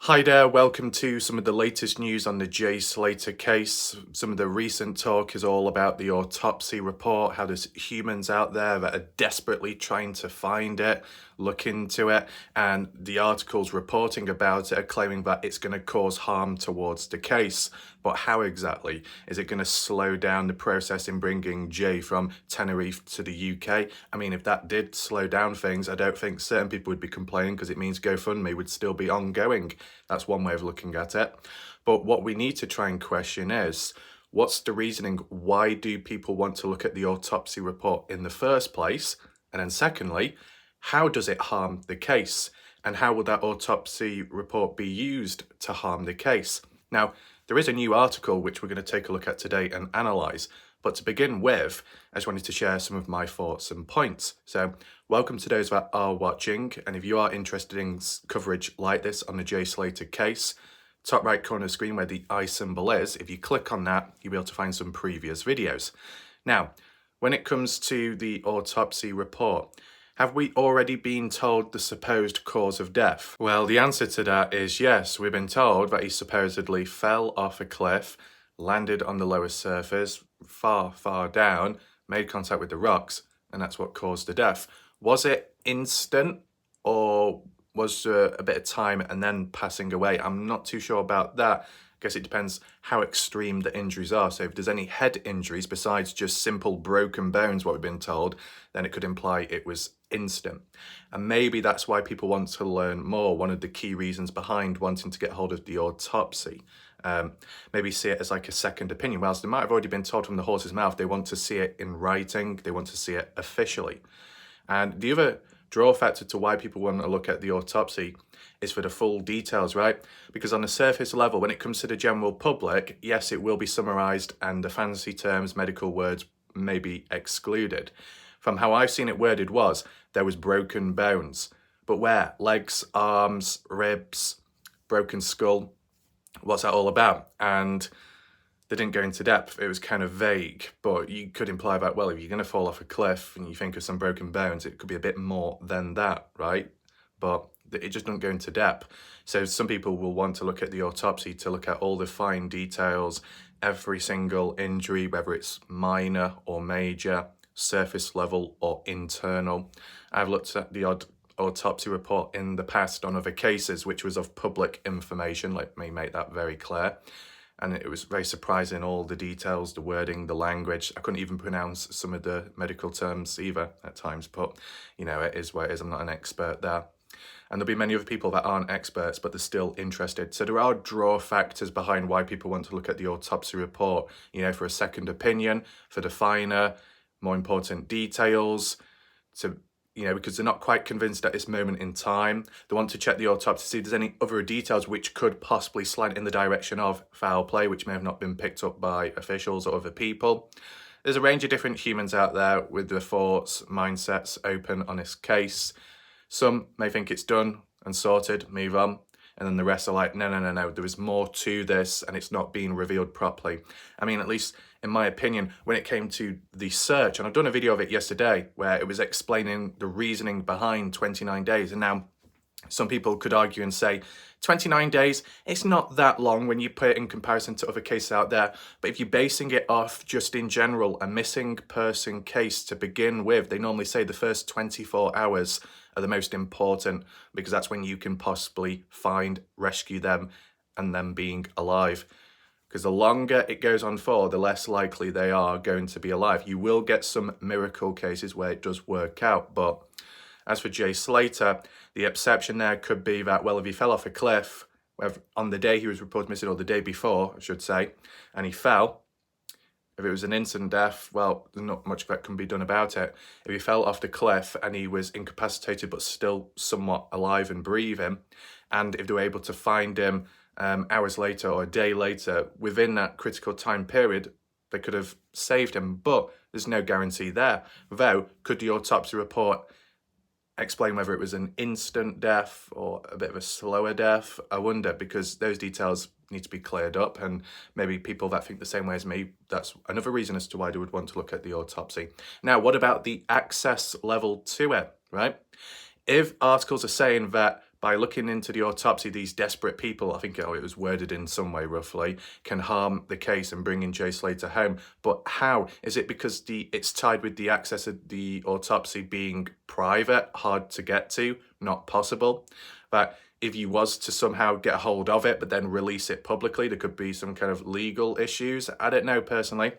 Hi there, welcome to some of the latest news on the Jay Slater case. Some of the recent talk is all about the autopsy report, how there's humans out there that are desperately trying to find it, look into it, and the articles reporting about it are claiming that it's going to cause harm towards the case. But how exactly? Is it going to slow down the process in bringing Jay from Tenerife to the UK? I mean, if that did slow down things, I don't think certain people would be complaining because it means GoFundMe would still be ongoing. That's one way of looking at it. But what we need to try and question is, what's the reasoning? Why do people want to look at the autopsy report in the first place? And then secondly, how does it harm the case? And how will that autopsy report be used to harm the case? Now, there is a new article which we're going to take a look at today and analyse. But to begin with, I just wanted to share some of my thoughts and points. So welcome to those that are watching. And if you are interested in coverage like this on the Jay Slater case, top right corner of the screen where the I symbol is, if you click on that, you'll be able to find some previous videos. Now, when it comes to the autopsy report, have we already been told the supposed cause of death? Well, the answer to that is yes. We've been told that he supposedly fell off a cliff, landed on the lower surface, far, far down, made contact with the rocks, and that's what caused the death. Was it instant, or was there a bit of time and then passing away? I'm not too sure about that. I guess it depends how extreme the injuries are. So if there's any head injuries besides just simple broken bones, what we've been told, then it could imply it was instant. And maybe that's why people want to learn more. One of the key reasons behind wanting to get hold of the autopsy. Maybe see it as like a second opinion. Whilst they might have already been told from the horse's mouth, they want to see it in writing. They want to see it officially. And the other draw factor to why people want to look at the autopsy is for the full details, right? Because on the surface level, when it comes to the general public, yes, it will be summarized and the fancy terms, medical words may be excluded. From how I've seen it worded was, there was broken bones. But where? Legs, arms, ribs, broken skull. What's that all about? And they didn't go into depth. It was kind of vague, but you could imply that, well, if you're going to fall off a cliff and you think of some broken bones, it could be a bit more than that, right? But it just doesn't go into depth. So some people will want to look at the autopsy to look at all the fine details, every single injury, whether it's minor or major, surface level or internal. I've looked at the autopsy report in the past on other cases, which was of public information. Let me make that very clear. And it was very surprising, all the details, the wording, the language. I couldn't even pronounce some of the medical terms either at times, but you know, it is what it is. I'm not an expert there. And there'll be many other people that aren't experts, but they're still interested. So there are draw factors behind why people want to look at the autopsy report, you know, for a second opinion, for the finer, more important details, to, you know, because they're not quite convinced at this moment in time. They want to check the autopsy to see if there's any other details which could possibly slant in the direction of foul play, which may have not been picked up by officials or other people. There's a range of different humans out there with their thoughts, mindsets open on this case. Some may think it's done and sorted, move on. And then the rest are like, no, there is more to this and it's not being revealed properly. I mean, at least in my opinion, when it came to the search, and I've done a video of it yesterday where it was explaining the reasoning behind 29 days. And now some people could argue and say 29 days, it's not that long when you put it in comparison to other cases out there. But if you're basing it off just in general, a missing person case to begin with, they normally say the first 24 hours are the most important because that's when you can possibly find, rescue them and them being alive. Because the longer it goes on for, the less likely they are going to be alive. You will get some miracle cases where it does work out, but as for Jay Slater, the exception there could be that, well, if he fell off a cliff on the day he was reported missing, or the day before, I should say, and he fell, if it was an instant death, well, there's not much that can be done about it. If he fell off the cliff and he was incapacitated but still somewhat alive and breathing, and if they were able to find him hours later or a day later, within that critical time period, they could have saved him. But there's no guarantee there. Though, could the autopsy report explain whether it was an instant death or a bit of a slower death? I wonder, because those details need to be cleared up, and maybe people that think the same way as me, that's another reason as to why they would want to look at the autopsy. Now, what about the access level to it, right? If articles are saying that by looking into the autopsy, these desperate people, I think it was worded in some way roughly, can harm the case and bring in Jay Slater home. But how? Is it because it's tied with the access of the autopsy being private, hard to get to, not possible? That if you was to somehow get a hold of it, but then release it publicly, there could be some kind of legal issues. I don't know personally.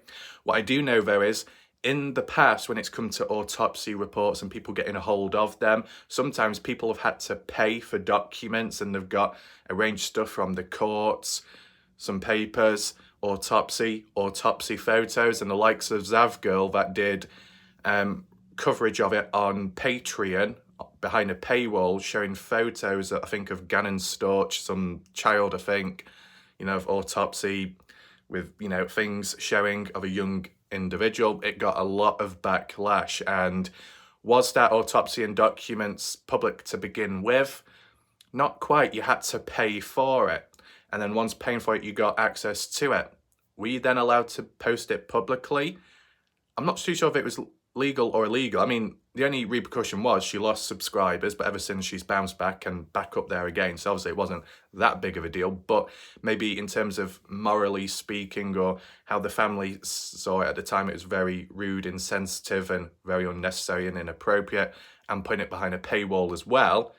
What I do know though is, in the past, when it's come to autopsy reports and people getting a hold of them, sometimes people have had to pay for documents and they've got arranged stuff from the courts, some papers, autopsy photos, and the likes of Zavgirl that did coverage of it on Patreon behind a paywall, showing photos, I think, of Gannon Storch, some child, I think, of autopsy with, things showing of a young individual. It got a lot of backlash. And was that autopsy and documents public to begin with? Not quite. You had to pay for it. And then once paying for it, you got access to it. Were you then allowed to post it publicly? I'm not too sure if it was legal or illegal. I mean, the only repercussion was she lost subscribers, but ever since she's bounced back and back up there again. So obviously it wasn't that big of a deal, but maybe in terms of morally speaking or how the family saw it at the time, it was very rude, insensitive and very unnecessary and inappropriate. And putting it behind a paywall as well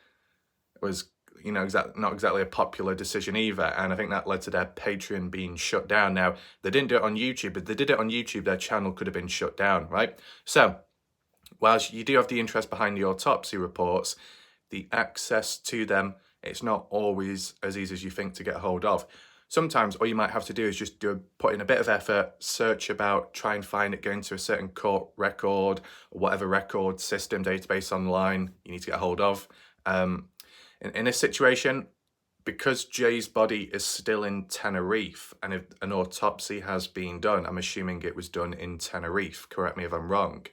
was, not exactly a popular decision either. And I think that led to their Patreon being shut down. Now, they didn't do it on YouTube, but they did it on YouTube, their channel could have been shut down, right? So, whilst you do have the interest behind the autopsy reports, the access to them, it's not always as easy as you think to get hold of. Sometimes all you might have to do is just put in a bit of effort, search about, try and find it, go into a certain court record or whatever record system, database online you need to get hold of. In this situation, because Jay's body is still in Tenerife, and if an autopsy has been done, I'm assuming it was done in Tenerife, correct me if I'm wrong.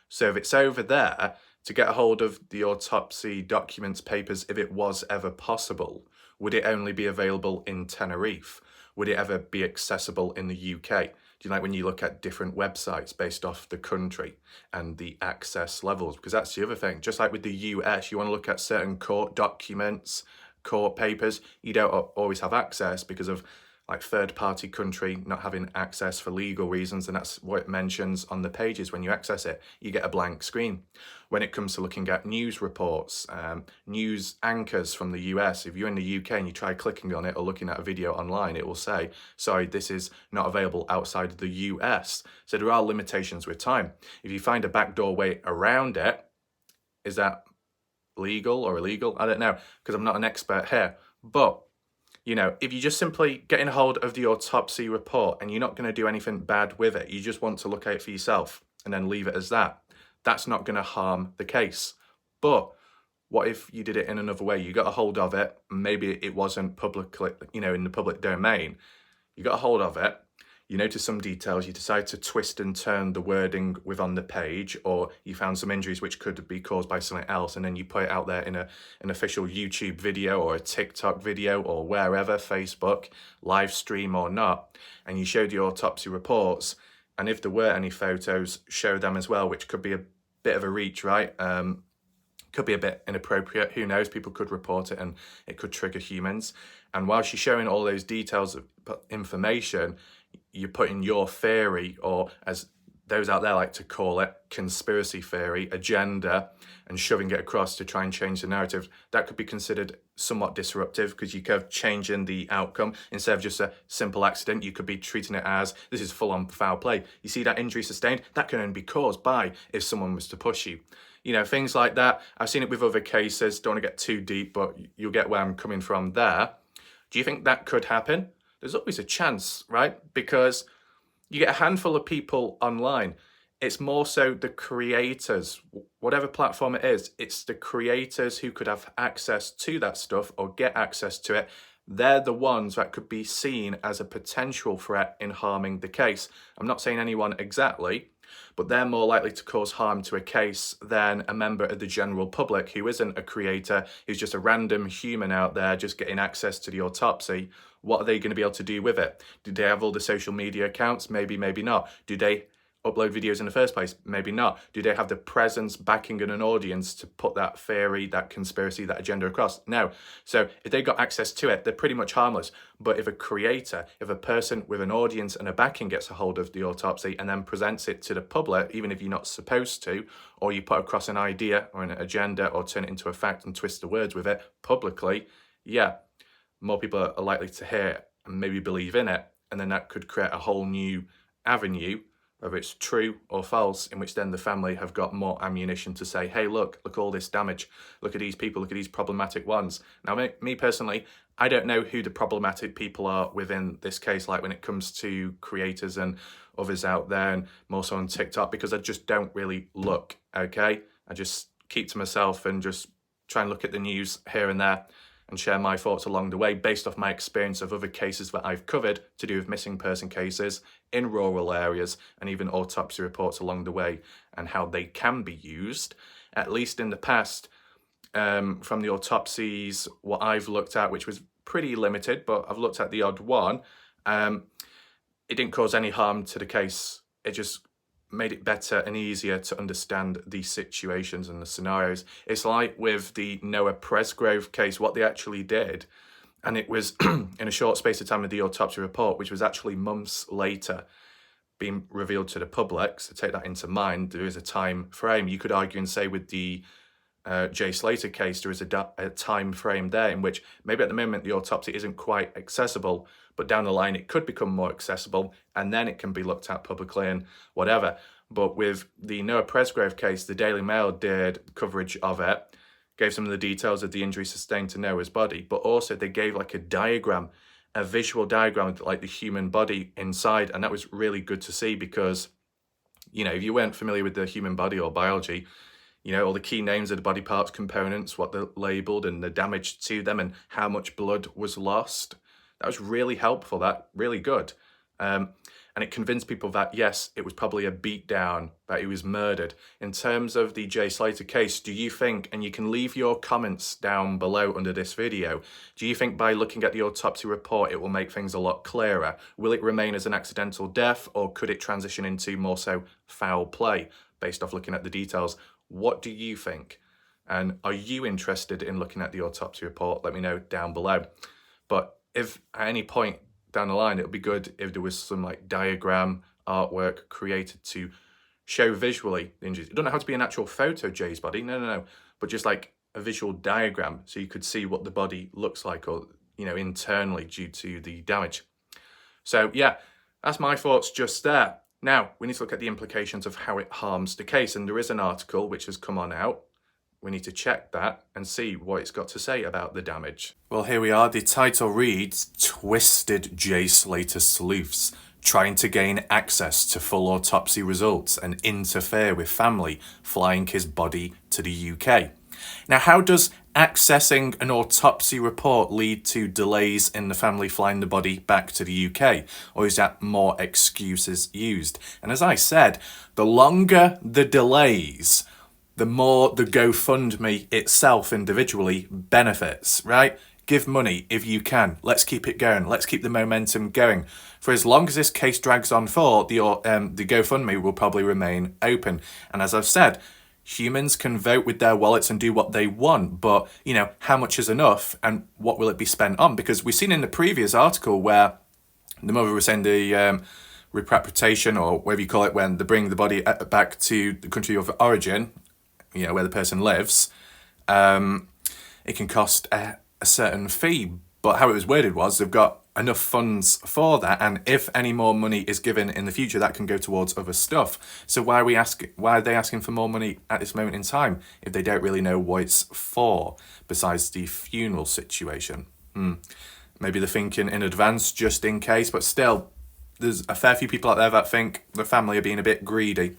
So if it's over there, to get a hold of the autopsy documents, papers, if it was ever possible, would it only be available in Tenerife? Would it ever be accessible in the UK? Do you like when you look at different websites based off the country and the access levels? Because that's the other thing. Just like with the US, you want to look at certain court documents, court papers. You don't always have access because of like third-party country not having access for legal reasons, and that's what it mentions on the pages. When you access it, you get a blank screen. When it comes to looking at news reports, news anchors from the US, if you're in the UK and you try clicking on it or looking at a video online, it will say, sorry, this is not available outside of the US. So there are limitations with time. If you find a backdoor way around it, is that legal or illegal? I don't know, because I'm not an expert here. But if you just simply getting a hold of the autopsy report and you're not going to do anything bad with it, you just want to look at it for yourself and then leave it as that, that's not going to harm the case. But what if you did it in another way? You got a hold of it, maybe it wasn't publicly, in the public domain. You got a hold of it, you notice some details, you decide to twist and turn the wording on the page, or you found some injuries which could be caused by something else, and then you put it out there in an official YouTube video or a TikTok video or wherever, Facebook, live stream or not, and you show the autopsy reports, and if there were any photos, show them as well, which could be a bit of a reach, right? Could be a bit inappropriate, who knows, people could report it and it could trigger humans. And while she's showing all those details of information, you're putting your theory, or as those out there like to call it, conspiracy theory, agenda, and shoving it across to try and change the narrative. That could be considered somewhat disruptive, because you could have changing the outcome. Instead of just a simple accident, you could be treating it as, this is full-on foul play. You see that injury sustained? That can only be caused by if someone was to push you. Things like that. I've seen it with other cases. Don't want to get too deep, but you'll get where I'm coming from there. Do you think that could happen? There's always a chance, right? Because you get a handful of people online. It's more so the creators, whatever platform it is, it's the creators who could have access to that stuff or get access to it. They're the ones that could be seen as a potential threat in harming the case. I'm not saying anyone exactly, but they're more likely to cause harm to a case than a member of the general public who isn't a creator, who's just a random human out there just getting access to the autopsy. What are they going to be able to do with it? Do they have all the social media accounts? Maybe, maybe not. Do they upload videos in the first place? Maybe not. Do they have the presence, backing, and an audience to put that theory, that conspiracy, that agenda across? No. So if they got access to it, they're pretty much harmless. But if a creator, if a person with an audience and a backing gets a hold of the autopsy and then presents it to the public, even if you're not supposed to, or you put across an idea or an agenda or turn it into a fact and twist the words with it publicly, yeah, more people are likely to hear and maybe believe in it. And then that could create a whole new avenue, whether it's true or false, in which then the family have got more ammunition to say, hey, look all this damage. Look at these people, look at these problematic ones. Now, me personally, I don't know who the problematic people are within this case, like when it comes to creators and others out there, and more so on TikTok, because I just don't really look, okay? I just keep to myself and just try and look at the news here and there and share my thoughts along the way based off my experience of other cases that I've covered to do with missing person cases in rural areas, and even autopsy reports along the way, and how they can be used, at least in the past, from the autopsies, what I've looked at, which was pretty limited, but I've looked at the odd one. It didn't cause any harm to the case. It just made it better and easier to understand the situations and the scenarios. It's like with the Noah Presgrove case, what they actually did, and it was in a short space of time with the autopsy report, which was actually months later being revealed to the public. So take that into mind. There is a time frame. You could argue and say with the Jay Slater case, there is a time frame there in which maybe at the moment the autopsy isn't quite accessible, but down the line it could become more accessible, and then it can be looked at publicly and whatever. But with the Noah Presgrove case, the Daily Mail did coverage of it, gave some of the details of the injury sustained to Noah's body, but also they gave like a diagram, a visual diagram of like the human body inside, and that was really good to see because, you know, if you weren't familiar with the human body or biology, you know, all the key names of the body parts, components, what they're labelled and the damage to them and how much blood was lost. That was really helpful, that really good. And it convinced people that, yes, it was probably a beatdown, that he was murdered. In terms of the Jay Slater case, do you think, and you can leave your comments down below under this video, do you think by looking at the autopsy report it will make things a lot clearer? Will it remain as an accidental death, or could it transition into more so foul play based off looking at the details? What do you think? And are you interested in looking at the autopsy report? Let me know down below. But if at any point down the line, it would be good if there was some like diagram artwork created to show visually the injuries. It doesn't have to be an actual photo of Jay's body, no, but just like a visual diagram so you could see what the body looks like, or, you know, internally due to the damage. So yeah, that's my thoughts just there. Now, we need to look at the implications of how it harms the case, and there is an article which has come on out. We need to check that and see what it's got to say about the damage. Well, here we are. The title reads, Twisted Jay Slater Sleuths Trying to Gain Access to Full Autopsy Results and Interfere with Family Flying His Body to the UK. Now, how does accessing an autopsy report lead to delays in the family flying the body back to the UK? Or is that more excuses used? And as I said, the longer the delays, the more the GoFundMe itself individually benefits, right? Give money if you can. Let's keep it going. Let's keep the momentum going. For as long as this case drags on for, the GoFundMe will probably remain open. And as I've said, humans can vote with their wallets and do what they want, but, you know, how much is enough and what will it be spent on? Because we've seen in the previous article where the mother was saying the repatriation, or whatever you call it, when they bring the body back to the country of origin, you know, where the person lives, it can cost a certain fee. But how it was worded was they've got enough funds for that, and if any more money is given in the future, that can go towards other stuff. So why are they asking for more money at this moment in time if they don't really know what it's for besides the funeral situation? Maybe they're thinking in advance just in case, but still, there's a fair few people out there that think the family are being a bit greedy.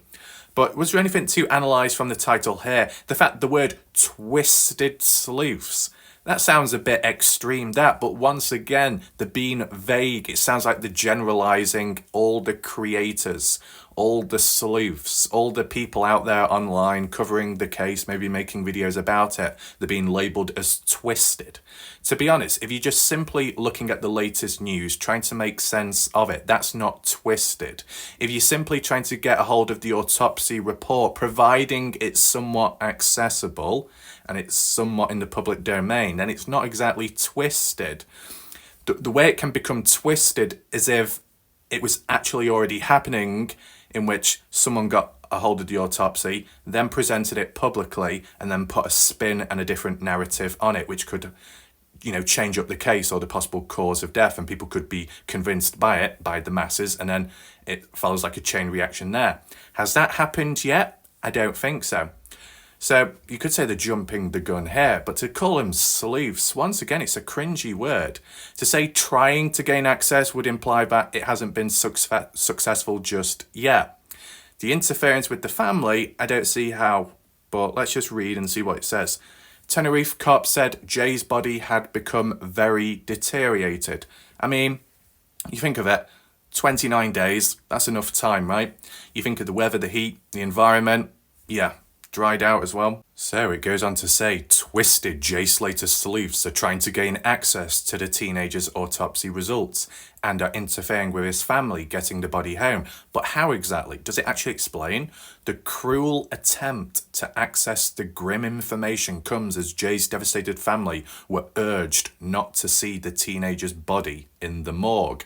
But was there anything to analyse from the title here? The fact the word twisted sleuths, that sounds a bit extreme, that, but once again, the being vague, it sounds like they're generalising all the creators, all the sleuths, all the people out there online covering the case, maybe making videos about it, they're being labelled as twisted. To be honest, if you're just simply looking at the latest news, trying to make sense of it, that's not twisted. If you're simply trying to get a hold of the autopsy report, providing it's somewhat accessible and it's somewhat in the public domain, then it's not exactly twisted. The way it can become twisted is if it was actually already happening, in which someone got a hold of the autopsy, then presented it publicly, and then put a spin and a different narrative on it, which could, change up the case or the possible cause of death, and people could be convinced by it, by the masses, and then it follows like a chain reaction there. Has that happened yet? I don't think so. So you could say they're jumping the gun here, but to call them sleuths, once again, it's a cringy word. To say trying to gain access would imply that it hasn't been successful just yet. The interference with the family, I don't see how, but let's just read and see what it says. Tenerife cop said Jay's body had become very deteriorated. I mean, you think of it, 29 days, that's enough time, right? You think of the weather, the heat, the environment, yeah, dried out as well. So it goes on to say, twisted Jay Slater sleuths are trying to gain access to the teenager's autopsy results and are interfering with his family getting the body home. But how exactly? Does it actually explain? The cruel attempt to access the grim information comes as Jay's devastated family were urged not to see the teenager's body in the morgue.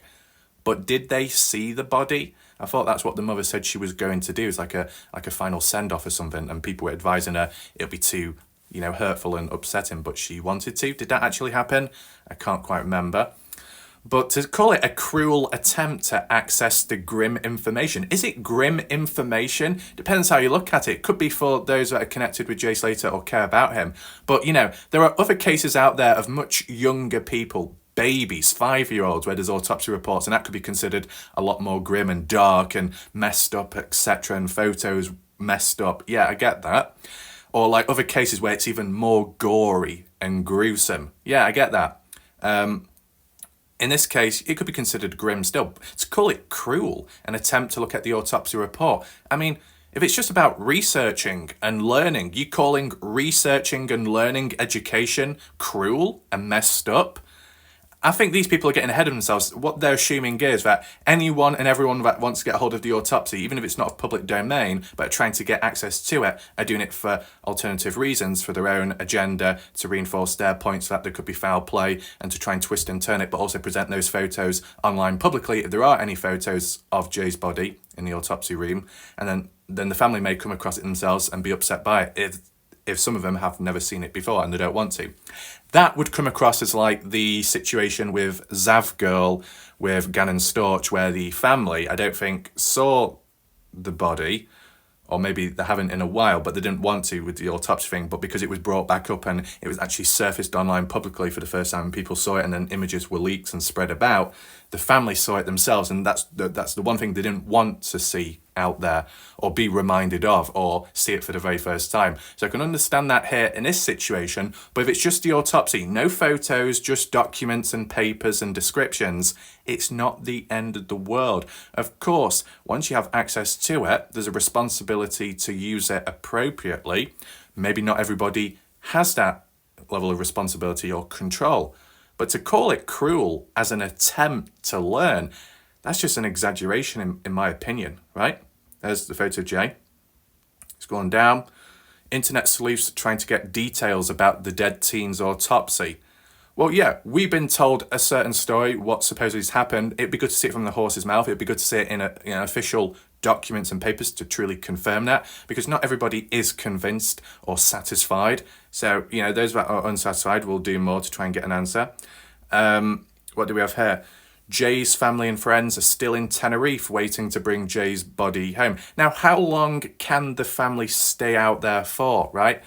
But did they see the body? I thought that's what the mother said she was going to do. It's like a final send-off or something, and people were advising her it'll be too, hurtful and upsetting, but she wanted to. Did that actually happen? I can't quite remember. But to call it a cruel attempt to access the grim information, is it grim information? Depends how you look at it. It could be for those that are connected with Jay Slater or care about him. But, there are other cases out there of much younger people, babies, 5-year-olds, where there's autopsy reports, and that could be considered a lot more grim and dark and messed up, etc., and photos messed up. Yeah, I get that. Or like other cases where it's even more gory and gruesome. Yeah, I get that. In this case, it could be considered grim still. To call it cruel, an attempt to look at the autopsy report, I mean, if it's just about researching and learning, you calling researching and learning education cruel and messed up? I think these people are getting ahead of themselves. What they're assuming is that anyone and everyone that wants to get a hold of the autopsy, even if it's not a public domain, but trying to get access to it, are doing it for alternative reasons, for their own agenda, to reinforce their points that there could be foul play, and to try and twist and turn it, but also present those photos online publicly, if there are any photos of Jay's body in the autopsy room, and then the family may come across it themselves and be upset by it if some of them have never seen it before and they don't want to. That would come across as like the situation with Zav Girl with Gannon Storch, where the family, I don't think, saw the body, or maybe they haven't in a while, but they didn't want to with the autopsy thing, but because it was brought back up and it was actually surfaced online publicly for the first time and people saw it, and then images were leaked and spread about, the family saw it themselves, and that's the one thing they didn't want to see out there or be reminded of or see it for the very first time. So I can understand that here in this situation, but if it's just the autopsy, no photos, just documents and papers and descriptions, it's not the end of the world. Of course, once you have access to it, there's a responsibility to use it appropriately. Maybe not everybody has that level of responsibility or control, but to call it cruel as an attempt to learn, that's just an exaggeration in my opinion, right? There's the photo of Jay. It's going down. Internet sleuths trying to get details about the dead teen's autopsy. Well, yeah, we've been told a certain story, what supposedly has happened. It'd be good to see it from the horse's mouth. It'd be good to see it in official documents and papers to truly confirm that, because not everybody is convinced or satisfied. So, those that are unsatisfied will do more to try and get an answer. What do we have here? Jay's family and friends are still in Tenerife waiting to bring Jay's body home. Now, how long can the family stay out there for, right?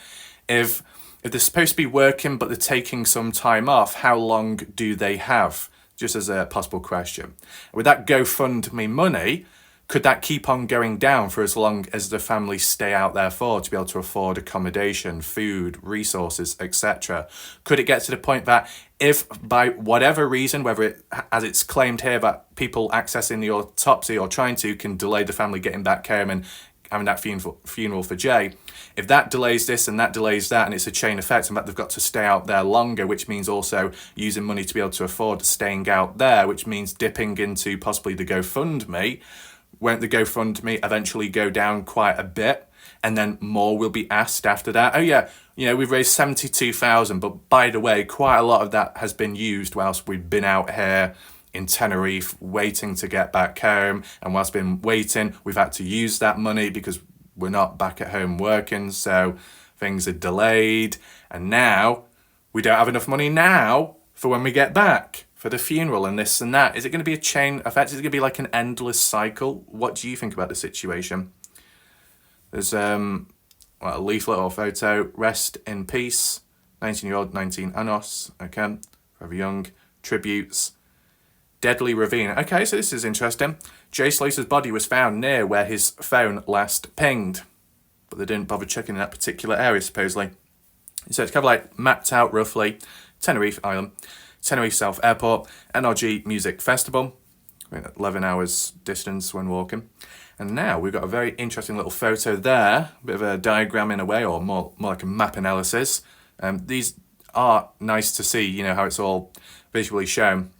If they're supposed to be working but they're taking some time off, how long do they have? Just as a possible question. With that GoFundMe money, could that keep on going down for as long as the family stay out there for, to be able to afford accommodation, food, resources, etc.? Could it get to the point that If by whatever reason, whether it, as it's claimed here, that people accessing the autopsy or trying to can delay the family getting back home and having that funeral for Jay, if that delays this and that delays that, and it's a chain effect, and that they've got to stay out there longer, which means also using money to be able to afford staying out there, which means dipping into possibly the GoFundMe, won't the GoFundMe eventually go down quite a bit? And then more will be asked after that. Oh yeah, we've raised 72,000, but by the way, quite a lot of that has been used whilst we've been out here in Tenerife waiting to get back home. And whilst been waiting, we've had to use that money because we're not back at home working, so things are delayed. And now we don't have enough money now for when we get back for the funeral and this and that. Is it going to be a chain effect? Is it going to be like an endless cycle? What do you think about the situation? There's a leaflet or photo. Rest in peace, 19-year-old 19 Anos. Okay, forever young. Tributes. Deadly ravine. Okay, so this is interesting. Jay Slater's body was found near where his phone last pinged, but they didn't bother checking that particular area, supposedly. So it's kind of like mapped out roughly. Tenerife Island, Tenerife South Airport, NRG Music Festival. 11 hours distance when walking. And now we've got a very interesting little photo there, a bit of a diagram in a way, or more like a map analysis. These are nice to see, how it's all visually shown.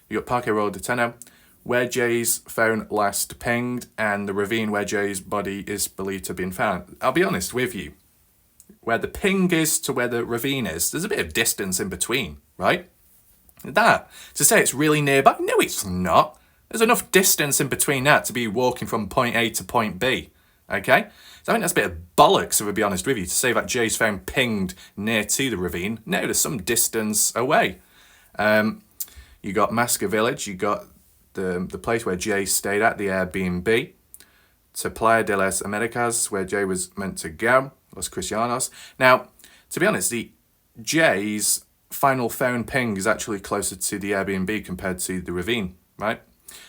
You got Parque Road de Teno, where Jay's phone last pinged, and the ravine where Jay's body is believed to have been found. I'll be honest with you, where the ping is to where the ravine is, there's a bit of distance in between, right? That, to say it's really nearby, no it's not. There's enough distance in between that to be walking from point A to point B, okay? So I think that's a bit of bollocks, if I'll be honest with you, to say that Jay's phone pinged near to the ravine. No, there's some distance away. You got Masca Village, you got the place where Jay stayed at, the Airbnb, to Playa de las Americas, where Jay was meant to go, Los Cristianos. Now, to be honest, Jay's final phone ping is actually closer to the Airbnb compared to the ravine, right?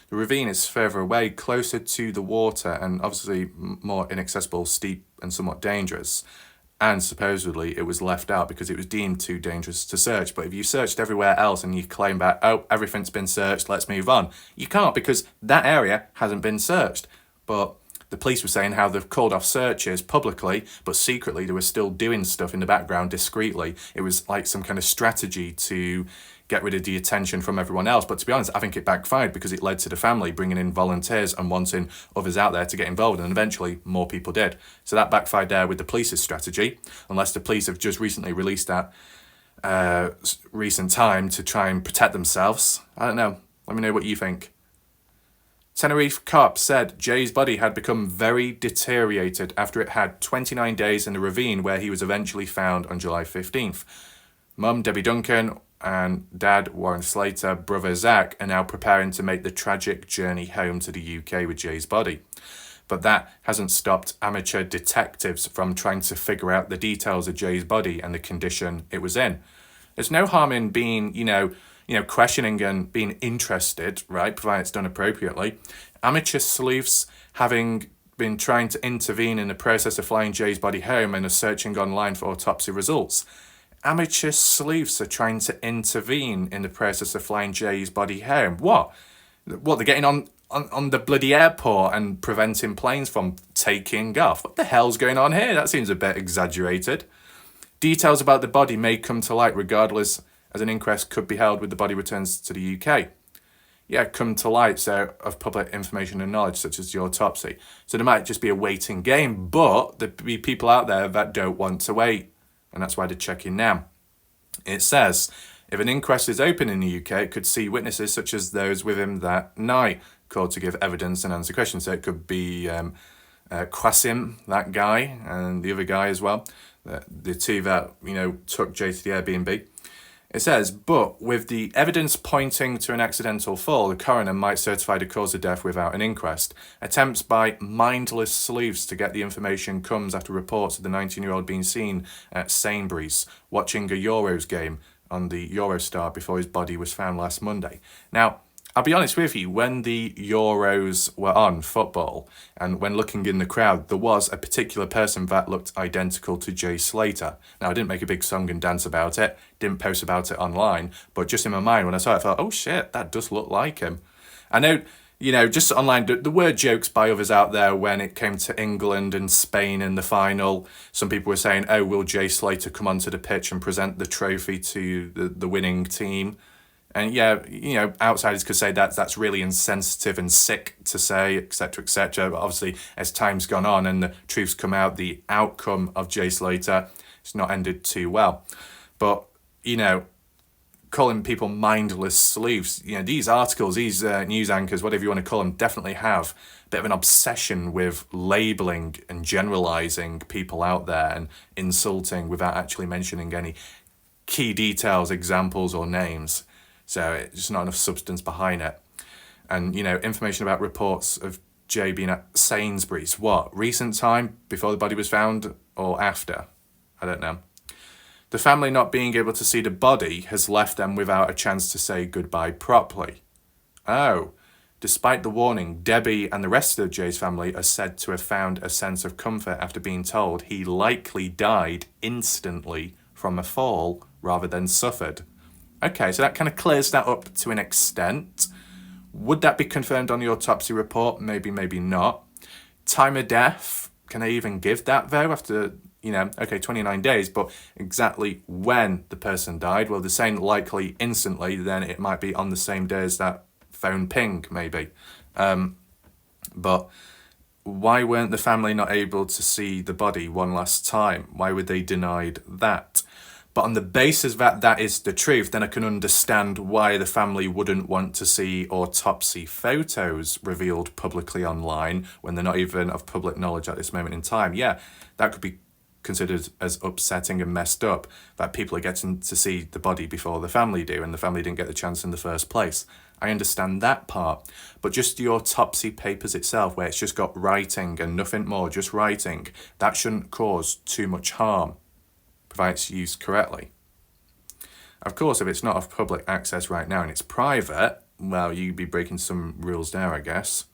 The ravine is further away, closer to the water, and obviously more inaccessible, steep, and somewhat dangerous. And supposedly it was left out because it was deemed too dangerous to search. But if you searched everywhere else and you claim that, oh, everything's been searched, let's move on, you can't, because that area hasn't been searched. But the police were saying how they've called off searches publicly, but secretly they were still doing stuff in the background discreetly. It was like some kind of strategy to get rid of the attention from everyone else. But to be honest, I think it backfired because it led to the family bringing in volunteers and wanting others out there to get involved, and eventually more people did. So that backfired there with the police's strategy, unless the police have just recently released that recent time to try and protect themselves. I don't know. Let me know what you think. Tenerife cops said Jay's body had become very deteriorated after it had 29 days in the ravine where he was eventually found on July 15th. Mum, Debbie Duncan, and Dad, Warren Slater, brother Zach, are now preparing to make the tragic journey home to the UK with Jay's body. But that hasn't stopped amateur detectives from trying to figure out the details of Jay's body and the condition it was in. There's no harm in being, questioning and being interested, right, provided it's done appropriately. Amateur sleuths, having been trying to intervene in the process of flying Jay's body home and are searching online for autopsy results. Amateur sleuths are trying to intervene in the process of flying Jay's body home. What? They're getting on the bloody airport and preventing planes from taking off? What the hell's going on here? That seems a bit exaggerated. Details about the body may come to light regardless, as an inquest could be held when the body returns to the UK. Yeah, come to light, so of public information and knowledge, such as the autopsy. So there might just be a waiting game, but there'll be people out there that don't want to wait, and that's why they're checking now. It says, if an inquest is open in the UK, it could see witnesses such as those with him that night, called to give evidence and answer questions. So it could be Qasim, that guy, and the other guy as well, the two that, took Jay to the Airbnb. It says, but with the evidence pointing to an accidental fall, the coroner might certify the cause of death without an inquest. Attempts by mindless sleuths to get the information comes after reports of the 19-year-old being seen at Sainsbury's watching a Euros game on the Eurostar before his body was found last Monday. Now, I'll be honest with you, when the Euros were on, football, and when looking in the crowd, there was a particular person that looked identical to Jay Slater. Now, I didn't make a big song and dance about it, didn't post about it online, but just in my mind, when I saw it, I thought, oh shit, that does look like him. I know, just online, there were jokes by others out there when it came to England and Spain in the final. Some people were saying, oh, will Jay Slater come onto the pitch and present the trophy to the winning team? And yeah, outsiders could say that's really insensitive and sick to say, etc., etc. But obviously, as time's gone on and the truth's come out, the outcome of Jay Slater, it's not ended too well. But, calling people mindless sleuths, these articles, these news anchors, whatever you want to call them, definitely have a bit of an obsession with labeling and generalizing people out there and insulting without actually mentioning any key details, examples, or names. So it's just not enough substance behind it. And, information about reports of Jay being at Sainsbury's. What? Recent time? Before the body was found or after? I don't know. The family not being able to see the body has left them without a chance to say goodbye properly. Oh. Despite the warning, Debbie and the rest of Jay's family are said to have found a sense of comfort after being told he likely died instantly from a fall rather than suffered. Okay, so that kind of clears that up to an extent. Would that be confirmed on the autopsy report? Maybe, maybe not. Time of death, can I even give that though after, 29 days, but exactly when the person died? Well, they're saying likely instantly, then it might be on the same day as that phone ping, maybe. But why weren't the family not able to see the body one last time? Why were they denied that? But on the basis that that is the truth, then I can understand why the family wouldn't want to see autopsy photos revealed publicly online when they're not even of public knowledge at this moment in time. Yeah, that could be considered as upsetting and messed up, that people are getting to see the body before the family do, and the family didn't get the chance in the first place. I understand that part, but just the autopsy papers itself, where it's just got writing and nothing more, just writing, that shouldn't cause too much harm, provided it's used correctly. Of course, if it's not of public access right now and it's private, well, you'd be breaking some rules there, I guess.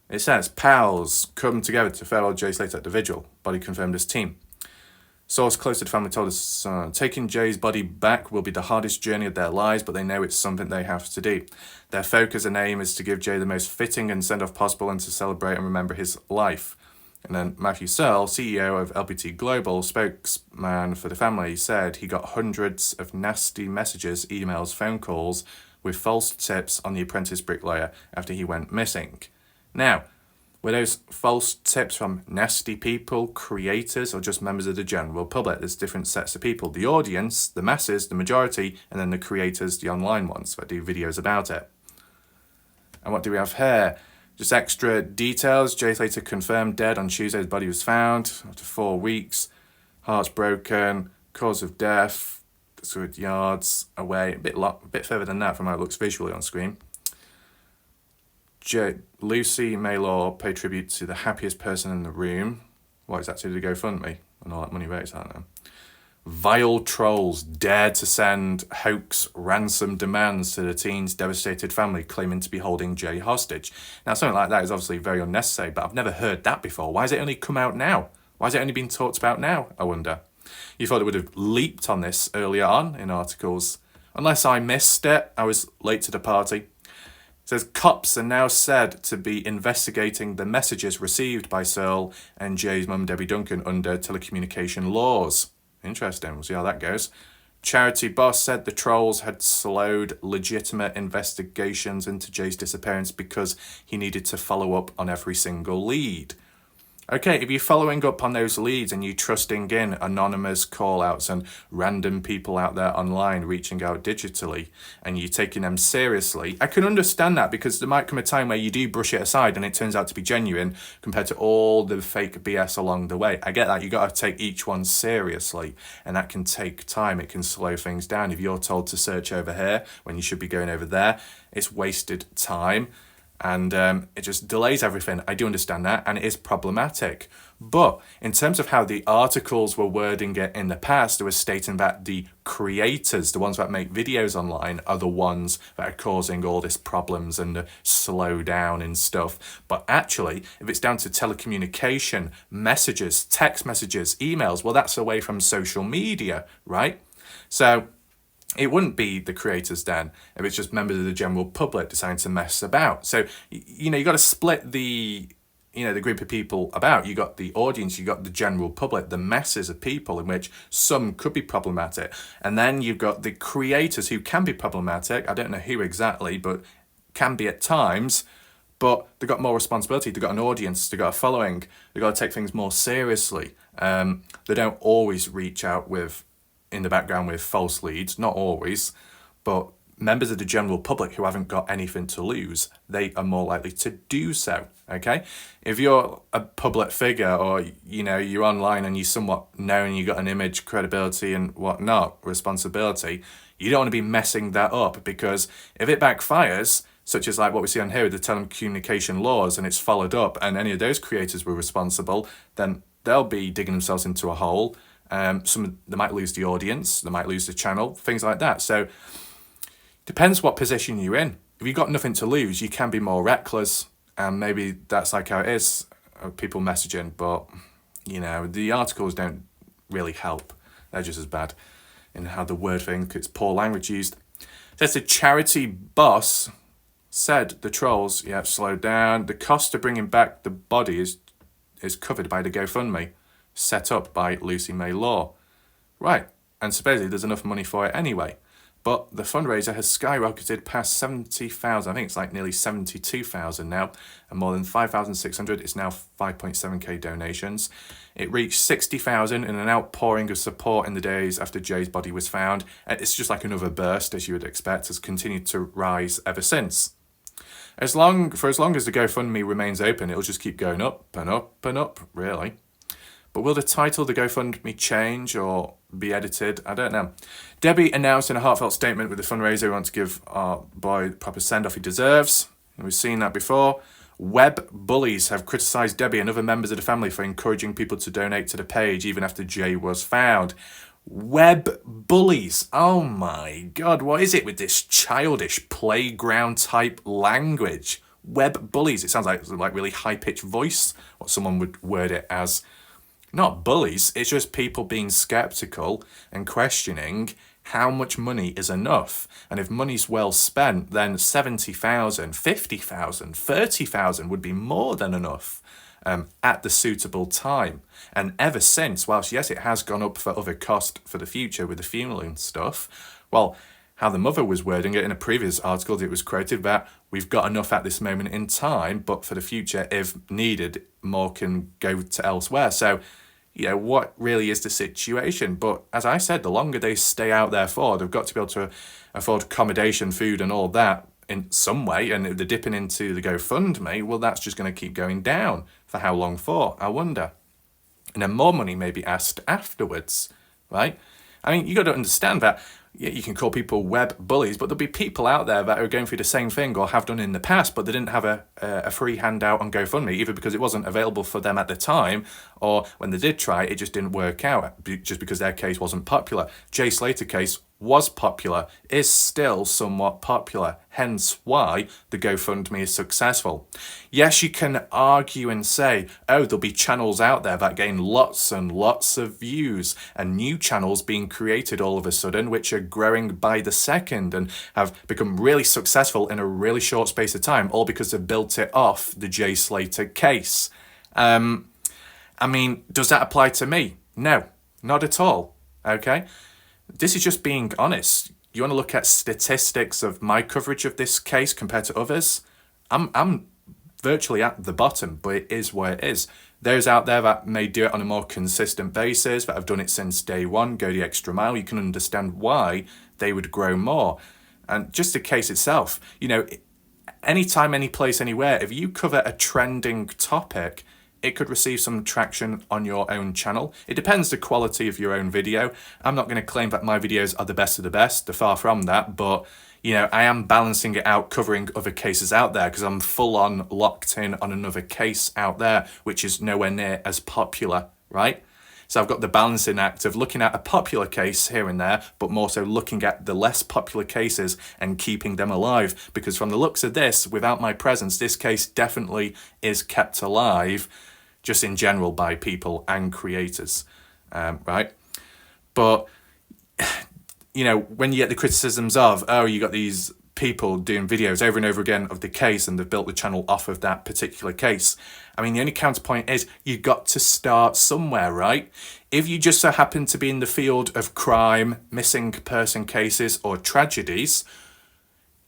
It says, pals come together to farewell Jay Slater at the vigil. Body confirmed as team. Source close to the family told us, taking Jay's body back will be the hardest journey of their lives, but they know it's something they have to do. Their focus and aim is to give Jay the most fitting and send-off possible and to celebrate and remember his life. And then Matthew Searle, CEO of LPT Global, spokesman for the family, said he got hundreds of nasty messages, emails, phone calls with false tips on the apprentice bricklayer after he went missing. Now, were those false tips from nasty people, creators, or just members of the general public? There's different sets of people. The audience, the masses, the majority, and then the creators, the online ones that do videos about it. And what do we have here? Just extra details. Jay Slater confirmed dead on Tuesday. His body was found after 4 weeks. Heart's broken. Cause of death. 200 yards away. A bit further than that from how it looks visually on screen. Lucy Maylor paid tribute to the happiest person in the room. What is that to the GoFundMe? And all that money raised, I don't know. Vile trolls dared to send hoax ransom demands to the teen's devastated family, claiming to be holding Jay hostage. Now, something like that is obviously very unnecessary, but I've never heard that before. Why has it only come out now? Why has it only been talked about now, I wonder? You thought it would have leaped on this earlier on in articles. Unless I missed it, I was late to the party. It says cops are now said to be investigating the messages received by Searle and Jay's mum, Debbie Duncan, under telecommunication laws. Interesting. We'll see how that goes. Charity boss said the trolls had slowed legitimate investigations into Jay's disappearance because he needed to follow up on every single lead. Okay, if you're following up on those leads and you're trusting in anonymous call-outs and random people out there online reaching out digitally and you're taking them seriously, I can understand that because there might come a time where you do brush it aside and it turns out to be genuine compared to all the fake BS along the way. I get that. You got to take each one seriously and that can take time. It can slow things down. If you're told to search over here when you should be going over there, it's wasted time. and it just delays everything. I do understand that, and it is problematic. But in terms of how the articles were wording it in the past, it was stating that the creators, the ones that make videos online, are the ones that are causing all this problems and the slowdown and stuff. But actually, if it's down to telecommunication, messages, text messages, emails, well, that's away from social media, right? So it wouldn't be the creators then if it's just members of the general public deciding to mess about. So, you got to split the group of people about. You got the audience, you got the general public, the masses of people, in which some could be problematic. And then you've got the creators who can be problematic. I don't know who exactly, but can be at times. But they've got more responsibility. They've got an audience. They've got a following. They've got to take things more seriously. They don't always reach out in the background with false leads, not always, but members of the general public who haven't got anything to lose, they are more likely to do so, okay? If you're a public figure, or, you're online and you're somewhat known, you got an image, credibility and whatnot, responsibility, you don't want to be messing that up, because if it backfires, such as like what we see on here with the telecommunication laws, and it's followed up, and any of those creators were responsible, then they'll be digging themselves into a hole. They might lose the audience, they might lose the channel, things like that. So depends what position you're in. If you've got nothing to lose, you can be more reckless, and maybe that's like how it is, people messaging. But the articles don't really help. They're just as bad in how the word thing, it's poor language used. There's a charity boss said the trolls slowed down. The cost of bringing back the body is covered by the GoFundMe set up by Lucy May Law. Right, and supposedly there's enough money for it anyway. But the fundraiser has skyrocketed past 70,000. I think it's like nearly 72,000 now, and more than 5,600. It's now 5.7k donations. It reached 60,000 in an outpouring of support in the days after Jay's body was found. It's just like another burst, as you would expect, has continued to rise ever since. For as long as the GoFundMe remains open, it'll just keep going up and up and up, really. But will the title of the GoFundMe change or be edited? I don't know. Debbie announced in a heartfelt statement with the fundraiser, we want to give our boy the proper send-off he deserves. And we've seen that before. Web bullies have criticised Debbie and other members of the family for encouraging people to donate to the page even after Jay was found. Web bullies. Oh my God, what is it with this childish playground type language? Web bullies. It sounds like really high-pitched voice, what someone would word it as. Not bullies, it's just people being skeptical and questioning how much money is enough. And if money's well spent, then 70,000, 50,000, 30,000 would be more than enough at the suitable time. And ever since, whilst yes, it has gone up for other cost for the future with the funeral and stuff, well, how the mother was wording it in a previous article, it was quoted that we've got enough at this moment in time, but for the future, if needed, more can go to elsewhere. So, what really is the situation? But as I said, the longer they stay out there for, they've got to be able to afford accommodation, food and all that in some way. And if they're dipping into the GoFundMe, well, that's just going to keep going down. For how long for? I wonder. And then more money may be asked afterwards, right? I mean, you got to understand that you can call people web bullies, but there'll be people out there that are going through the same thing or have done in the past, but they didn't have a free handout on GoFundMe, either because it wasn't available for them at the time, or when they did try, it just didn't work out, just because their case wasn't popular. Jay Slater case was popular, is still somewhat popular, hence why the GoFundMe is successful. Yes, you can argue and say, oh, there'll be channels out there that gain lots and lots of views, and new channels being created all of a sudden, which are growing by the second and have become really successful in a really short space of time, all because they've built it off the Jay Slater case. I mean, does that apply to me? No, not at all, okay? This is just being honest. You want to look at statistics of my coverage of this case compared to others? I'm virtually at the bottom, but it is where it is. Those out there that may do it on a more consistent basis, that have done it since day one, go the extra mile, you can understand why they would grow more. And just the case itself, anytime, any place, anywhere, if you cover a trending topic, it could receive some traction on your own channel. It depends the quality of your own video. I'm not going to claim that my videos are the best of the best, they're far from that, but You know, I am balancing it out, covering other cases out there, because I'm full on locked in on another case out there, which is nowhere near as popular, right? So I've got the balancing act of looking at a popular case here and there, but more so looking at the less popular cases and keeping them alive. Because from the looks of this, without my presence, this case definitely is kept alive, just in general, by people and creators, right? But you know, when you get the criticisms of, oh, you got these people doing videos over and over again of the case and they've built the channel off of that particular case. I mean, the only counterpoint is you got to start somewhere, right? If you just so happen to be in the field of crime, missing person cases or tragedies,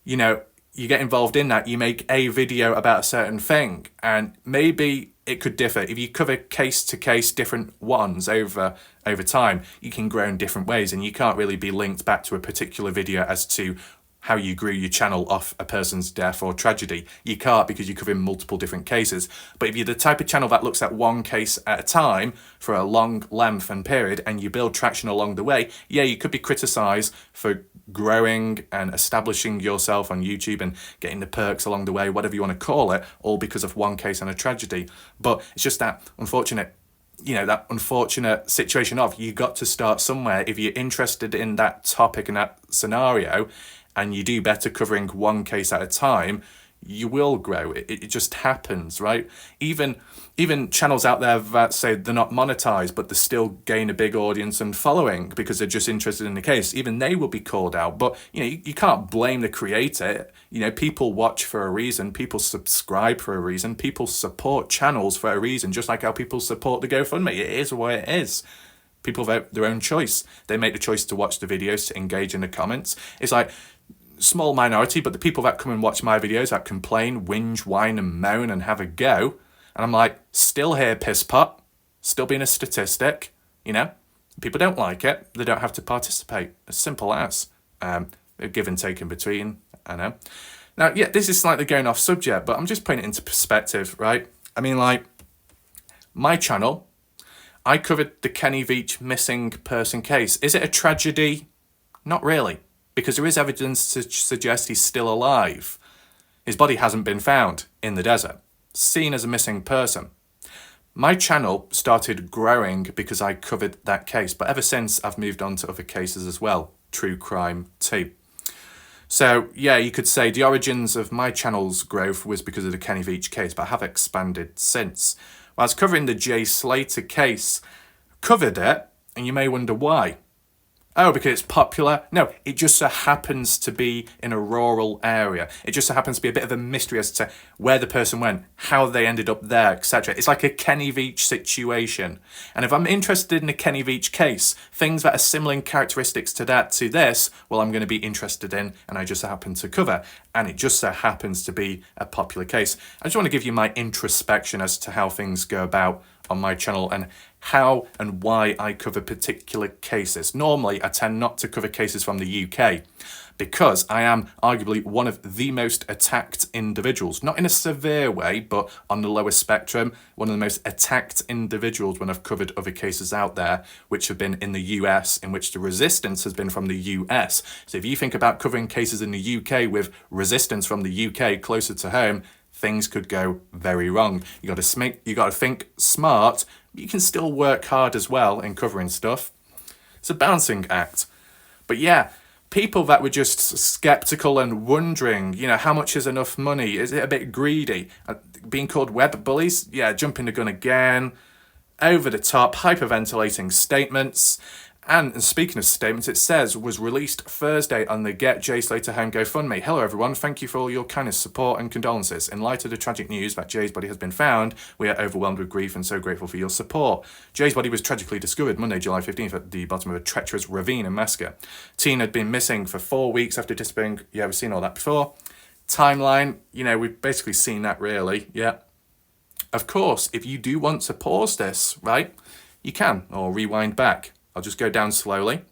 you know, you get involved in that, you make a video about a certain thing, and maybe it could differ. If you cover case to case different ones over time, you can grow in different ways, and you can't really be linked back to a particular video as to how you grew your channel off a person's death or tragedy. You can't, because you're covering multiple different cases. But if you're the type of channel that looks at one case at a time for a long length and period, and you build traction along the way, yeah, you could be criticized for growing and establishing yourself on YouTube and getting the perks along the way, whatever you want to call it, all because of one case and a tragedy. But it's just that unfortunate, you know, that unfortunate situation of, you got to start somewhere. If you're interested in that topic and that scenario, and you do better covering one case at a time, you will grow. It just happens, right? Even channels out there that say they're not monetized, but they still gain a big audience and following because they're just interested in the case, even they will be called out. But, you know, you can't blame the creator. You know, people watch for a reason. People subscribe for a reason. People support channels for a reason, just like how people support the GoFundMe. It is what it is. People vote their own choice. They make the choice to watch the videos, to engage in the comments. It's like, small minority, but the people that come and watch my videos that complain, whinge, whine and moan and have a go, and I'm like, still here, piss pot, still being a statistic, you know? People don't like it, they don't have to participate. As simple as. A give and take in between, I know. Now, yeah, this is slightly going off subject, but I'm just putting it into perspective, right? I mean, like, my channel, I covered the Kenny Veach missing person case. Is it a tragedy? Not really, because there is evidence to suggest he's still alive. His body hasn't been found in the desert, seen as a missing person. My channel started growing because I covered that case, but ever since I've moved on to other cases as well, true crime too. So yeah, you could say the origins of my channel's growth was because of the Kenny Veach case, but I have expanded since. While I was covering the Jay Slater case, covered it, and you may wonder why. Oh, because it's popular? No, it just so happens to be in a rural area. It just so happens to be a bit of a mystery as to where the person went, how they ended up there, etc. It's like a Kenny Veach situation. And if I'm interested in a Kenny Veach case, things that are similar in characteristics to this, well, I'm going to be interested in, and I just happen to cover. And it just so happens to be a popular case. I just want to give you my introspection as to how things go about on my channel and how and why I cover particular cases. Normally, I tend not to cover cases from the UK because I am arguably one of the most attacked individuals, not in a severe way, but on the lower spectrum, one of the most attacked individuals when I've covered other cases out there, which have been in the US, in which the resistance has been from the US. So if you think about covering cases in the UK with resistance from the UK closer to home, things could go very wrong. You got to think smart, but you can still work hard as well in covering stuff. It's a balancing act. But yeah, people that were just skeptical and wondering, you know, how much is enough money? Is it a bit greedy? Being called web bullies? Yeah, jumping the gun again. Over the top, hyperventilating statements. And speaking of statements, it says, was released Thursday on the Get Jay Slater Home GoFundMe. Hello everyone, thank you for all your kindness, support and condolences. In light of the tragic news that Jay's body has been found, we are overwhelmed with grief and so grateful for your support. Jay's body was tragically discovered Monday, July 15th at the bottom of a treacherous ravine in Mesca. Teen had been missing for 4 weeks after disappearing. Yeah, we've seen all that before. Timeline, you know, we've basically seen that really, yeah. Of course, if you do want to pause this, right, you can, or rewind back. I'll just go down slowly.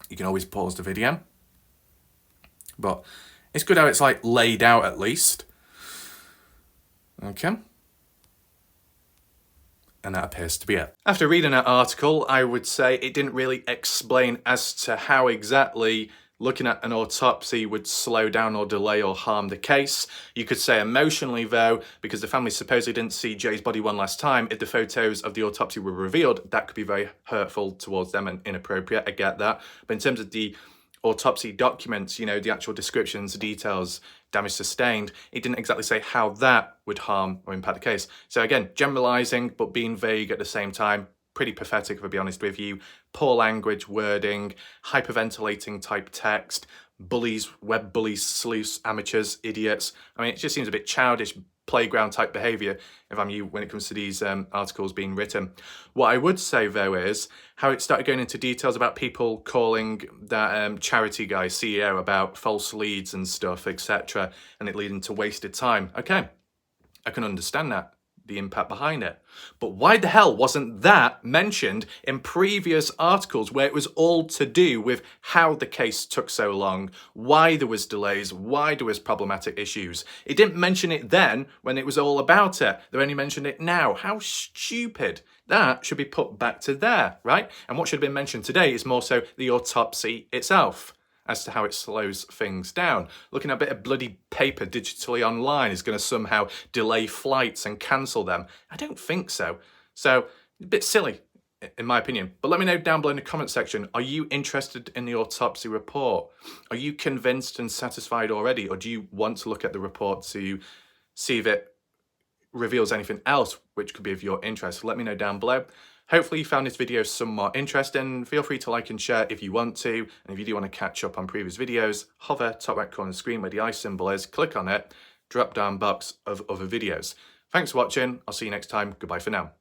You can always pause the video. But it's good how it's like laid out at least. Okay. And that appears to be it. After reading that article, I would say it didn't really explain as to how exactly looking at an autopsy would slow down or delay or harm the case. You could say emotionally, though, because the family supposedly didn't see Jay's body one last time, if the photos of the autopsy were revealed, that could be very hurtful towards them and inappropriate. I get that. But in terms of the autopsy documents, you know, the actual descriptions, details, damage sustained, it didn't exactly say how that would harm or impact the case. So again, generalizing, but being vague at the same time. Pretty pathetic, if I'll be honest with you. Poor language, wording, hyperventilating type text, bullies, web bullies, sleuths, amateurs, idiots. I mean, it just seems a bit childish, playground type behaviour if I'm you when it comes to these articles being written. What I would say, though, is how it started going into details about people calling that charity guy, CEO, about false leads and stuff, etc., and it leading to wasted time. Okay, I can understand that, the impact behind it. But why the hell wasn't that mentioned in previous articles where it was all to do with how the case took so long, why there was delays, why there was problematic issues? It didn't mention it then when it was all about it. They only mentioned it now. How stupid. That should be put back to there, right? And what should have been mentioned today is more so the autopsy itself, as to how it slows things down. Looking at a bit of bloody paper digitally online is going to somehow delay flights and cancel them. I don't think so. So, a bit silly, in my opinion. But let me know down below in the comment section, are you interested in the autopsy report? Are you convinced and satisfied already? Or do you want to look at the report to see if it reveals anything else which could be of your interest? Let me know down below. Hopefully you found this video somewhat interesting. Feel free to like and share if you want to. And if you do want to catch up on previous videos, hover top right corner of the screen where the eye symbol is, click on it, drop down box of other videos. Thanks for watching. I'll see you next time. Goodbye for now.